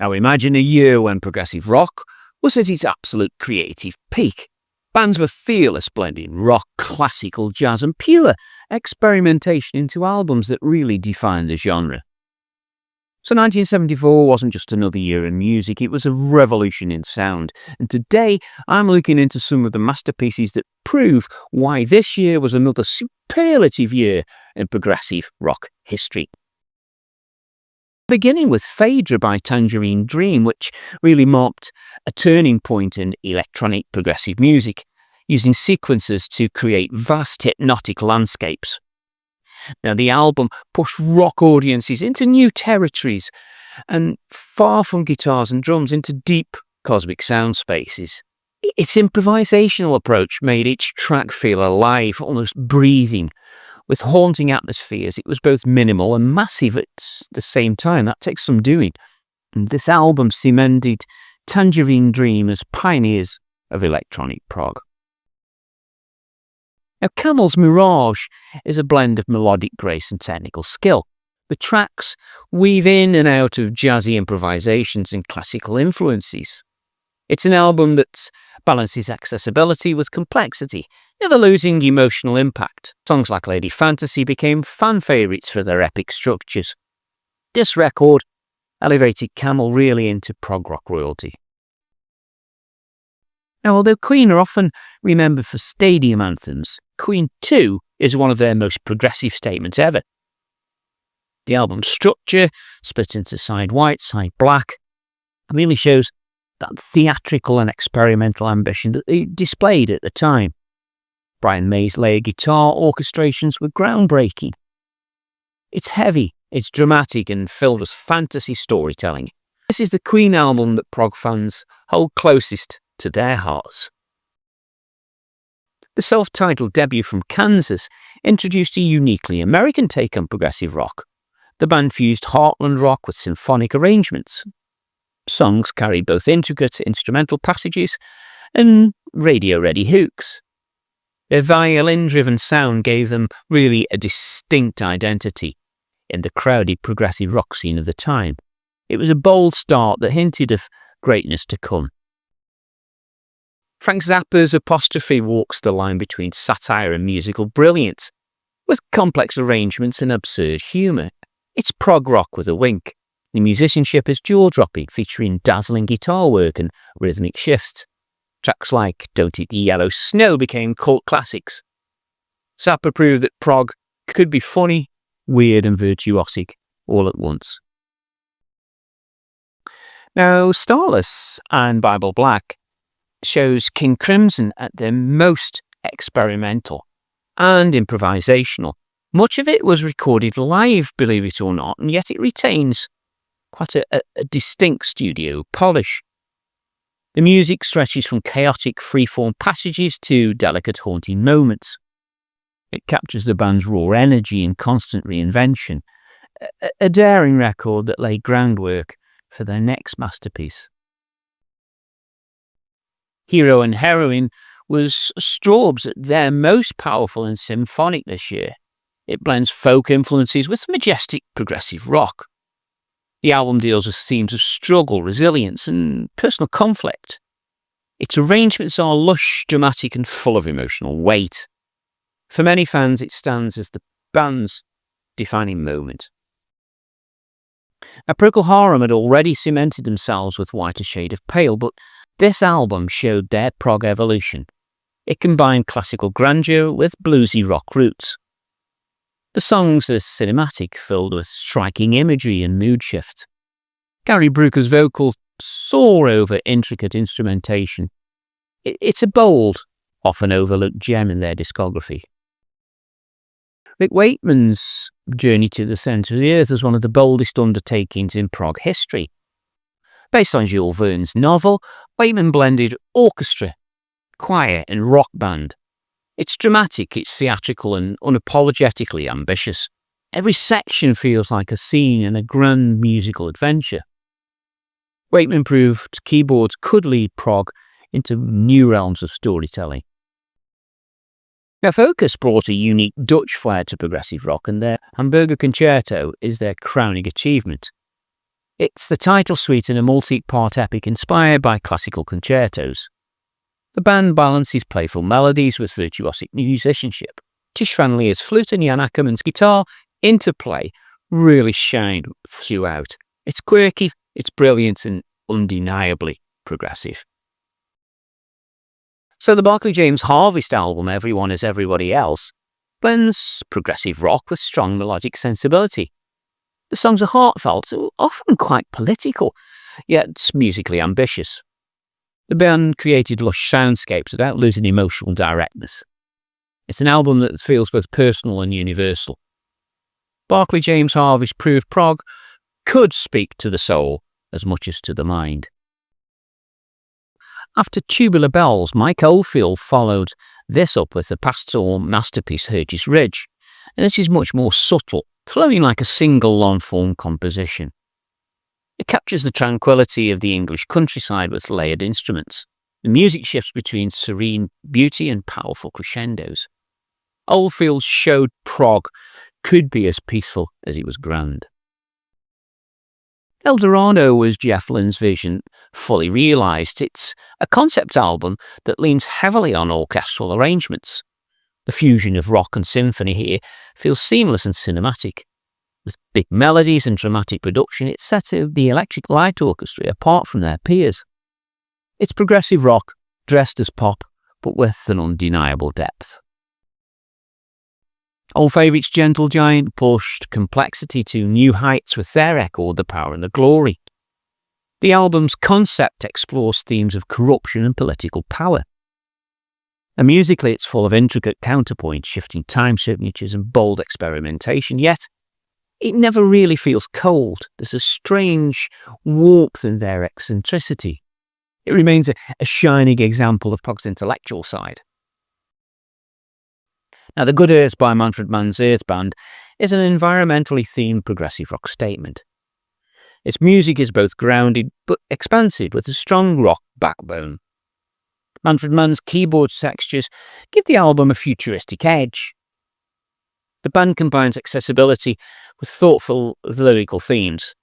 Now imagine a year when progressive rock was at its absolute creative peak. Bands were fearless, blending rock, classical, jazz and pure experimentation into albums that really defined the genre. So 1974 wasn't just another year in music, it was a revolution in sound. And today I'm looking into some of the masterpieces that prove why this year was another superlative year in progressive rock history. Beginning with Phaedra by Tangerine Dream, which really marked a turning point in electronic progressive music, using sequencers to create vast hypnotic landscapes. Now, the album pushed rock audiences into new territories and far from guitars and drums into deep cosmic sound spaces. Its improvisational approach made each track feel alive, almost breathing. With haunting atmospheres, it was both minimal and massive at the same time. That takes some doing. And this album cemented Tangerine Dream as pioneers of electronic prog. Now, Camel's Mirage is a blend of melodic grace and technical skill. The tracks weave in and out of jazzy improvisations and classical influences. It's an album that balances accessibility with complexity, never losing emotional impact. Songs like Lady Fantasy became fan favourites for their epic structures. This record elevated Camel really into prog rock royalty. Now, although Queen are often remembered for stadium anthems, Queen 2 is one of their most progressive statements ever. The album's structure, split into side white, side black, really shows that theatrical and experimental ambition that they displayed at the time. Brian May's layer guitar orchestrations were groundbreaking. It's heavy, it's dramatic and filled with fantasy storytelling. This is the Queen album that prog fans hold closest to their hearts. The self-titled debut from Kansas introduced a uniquely American take on progressive rock. The band fused heartland rock with symphonic arrangements. Songs carried both intricate instrumental passages and radio-ready hooks. Their violin-driven sound gave them really a distinct identity in the crowded progressive rock scene of the time. It was a bold start that hinted of greatness to come. Frank Zappa's Apostrophe walks the line between satire and musical brilliance, with complex arrangements and absurd humour. It's prog rock with a wink. The musicianship is jaw-dropping, featuring dazzling guitar work and rhythmic shifts. Tracks like Don't Eat the Yellow Snow became cult classics. Zappa proved that prog could be funny, weird and virtuosic all at once. Now, Starless and Bible Black shows King Crimson at their most experimental and improvisational. Much of it was recorded live, believe it or not, and yet it retains quite a distinct studio polish. The music stretches from chaotic freeform passages to delicate haunting moments. It captures the band's raw energy and constant reinvention, a daring record that laid groundwork for their next masterpiece. Hero and Heroine was Straub's at their most powerful and symphonic this year. It blends folk influences with majestic progressive rock. The album deals with themes of struggle, resilience and personal conflict. Its arrangements are lush, dramatic and full of emotional weight. For many fans, it stands as the band's defining moment. Now, Procol Harum had already cemented themselves with Whiter Shade of Pale, but this album showed their prog evolution. It combined classical grandeur with bluesy rock roots. The songs are cinematic, filled with striking imagery and mood shift. Gary Brooker's vocals soar over intricate instrumentation. It's a bold, often overlooked gem in their discography. Rick Wakeman's Journey to the Centre of the Earth is one of the boldest undertakings in prog history. Based on Jules Verne's novel, Wakeman blended orchestra, choir and rock band. It's dramatic, it's theatrical and unapologetically ambitious. Every section feels like a scene in a grand musical adventure. Wakeman proved keyboards could lead prog into new realms of storytelling. Now, Focus brought a unique Dutch flair to progressive rock, and their Hamburger Concerto is their crowning achievement. It's the title suite in a multi-part epic inspired by classical concertos. The band balances playful melodies with virtuosic musicianship. Tish Van Leer's flute and Jan Akkerman's guitar interplay really shine throughout. It's quirky, it's brilliant, and undeniably progressive. So the Barclay James Harvest album, Everyone is Everybody Else, blends progressive rock with strong melodic sensibility. The songs are heartfelt, often quite political, yet musically ambitious. The band created lush soundscapes without losing emotional directness. It's an album that feels both personal and universal. Barclay James Harvest proved prog could speak to the soul as much as to the mind. After Tubular Bells, Mike Oldfield followed this up with the pastoral masterpiece Hergest Ridge, and this is much more subtle, flowing like a single long-form composition. It captures the tranquility of the English countryside with layered instruments. The music shifts between serene beauty and powerful crescendos. Oldfield showed prog could be as peaceful as it was grand. El Dorado was Jeff Lynne's vision fully realised. It's a concept album that leans heavily on orchestral arrangements. The fusion of rock and symphony here feels seamless and cinematic. With big melodies and dramatic production, it sets the Electric Light Orchestra apart from their peers. It's progressive rock, dressed as pop, but with an undeniable depth. Old favourites Gentle Giant pushed complexity to new heights with their record The Power and the Glory. The album's concept explores themes of corruption and political power. And musically, it's full of intricate counterpoints, shifting time signatures and bold experimentation, yet it never really feels cold. There's a strange warmth in their eccentricity. It remains a shining example of prog's intellectual side. Now, The Good Earth by Manfred Mann's Earth Band is an environmentally themed progressive rock statement. Its music is both grounded but expansive with a strong rock backbone. Manfred Mann's keyboard textures give the album a futuristic edge. The band combines accessibility with thoughtful lyrical themes.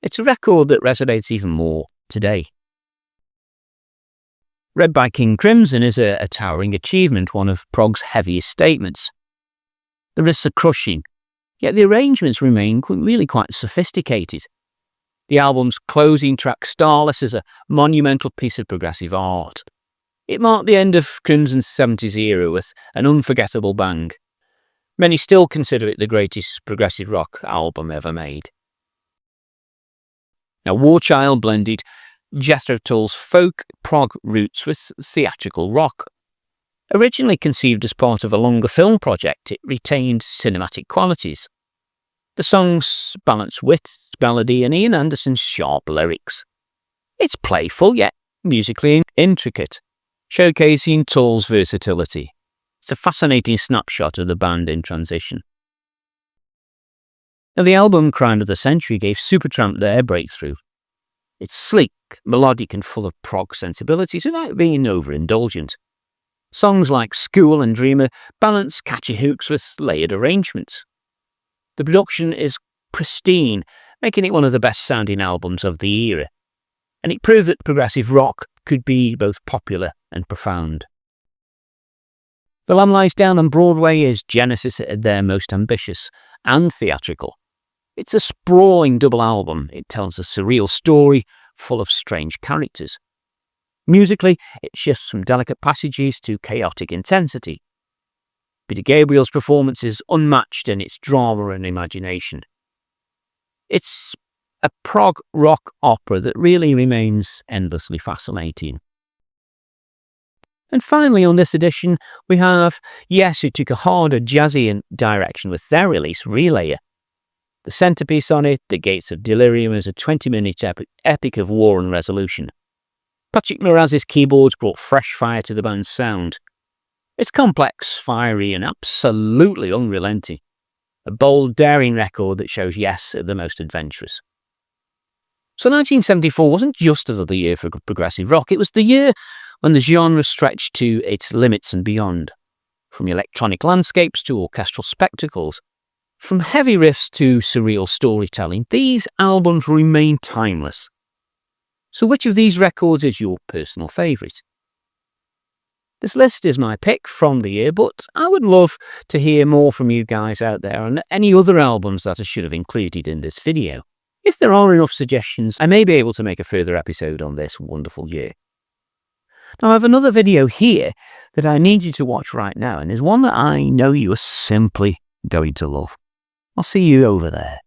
It's a record that resonates even more today. Read by King Crimson is a towering achievement, one of prog's heaviest statements. The riffs are crushing, yet the arrangements remain really quite sophisticated. The album's closing track, Starless, is a monumental piece of progressive art. It marked the end of Crimson's 70s era with an unforgettable bang. Many still consider it the greatest progressive rock album ever made. Now, Warchild blended Jethro Tull's folk prog roots with theatrical rock. Originally conceived as part of a longer film project, it retained cinematic qualities. The songs balance wit, melody, and Ian Anderson's sharp lyrics. It's playful yet musically intricate, showcasing Tull's versatility. It's a fascinating snapshot of the band in transition. Now, the album Crime of the Century gave Supertramp their breakthrough. It's sleek, melodic, and full of prog sensibilities without being overindulgent. Songs like School and Dreamer balance catchy hooks with layered arrangements. The production is pristine, making it one of the best-sounding albums of the era. And it proved that progressive rock could be both popular and profound. The Lamb Lies Down on Broadway is Genesis at their most ambitious and theatrical. It's a sprawling double album. It tells a surreal story full of strange characters. Musically, it shifts from delicate passages to chaotic intensity. Peter Gabriel's performance is unmatched in its drama and imagination. It's a prog rock opera that really remains endlessly fascinating. And finally, on this edition, we have Yes, who took a harder jazzy direction with their release, Relayer. The centerpiece on it, The Gates of Delirium, is a 20-minute epic of war and resolution. Patrick Moraz's keyboards brought fresh fire to the band's sound. It's complex, fiery, and absolutely unrelenting. A bold, daring record that shows Yes at the most adventurous. So 1974 wasn't just another year for progressive rock, it was the year when the genre stretched to its limits and beyond. From electronic landscapes to orchestral spectacles, the From heavy riffs to surreal storytelling, these albums remain timeless. So which of these records is your personal favourite? This list is my pick from the year, but I would love to hear more from you guys out there on any other albums that I should have included in this video. If there are enough suggestions, I may be able to make a further episode on this wonderful year. Now I have another video here that I need you to watch right now, and is one that I know you are simply going to love. I'll see you over there.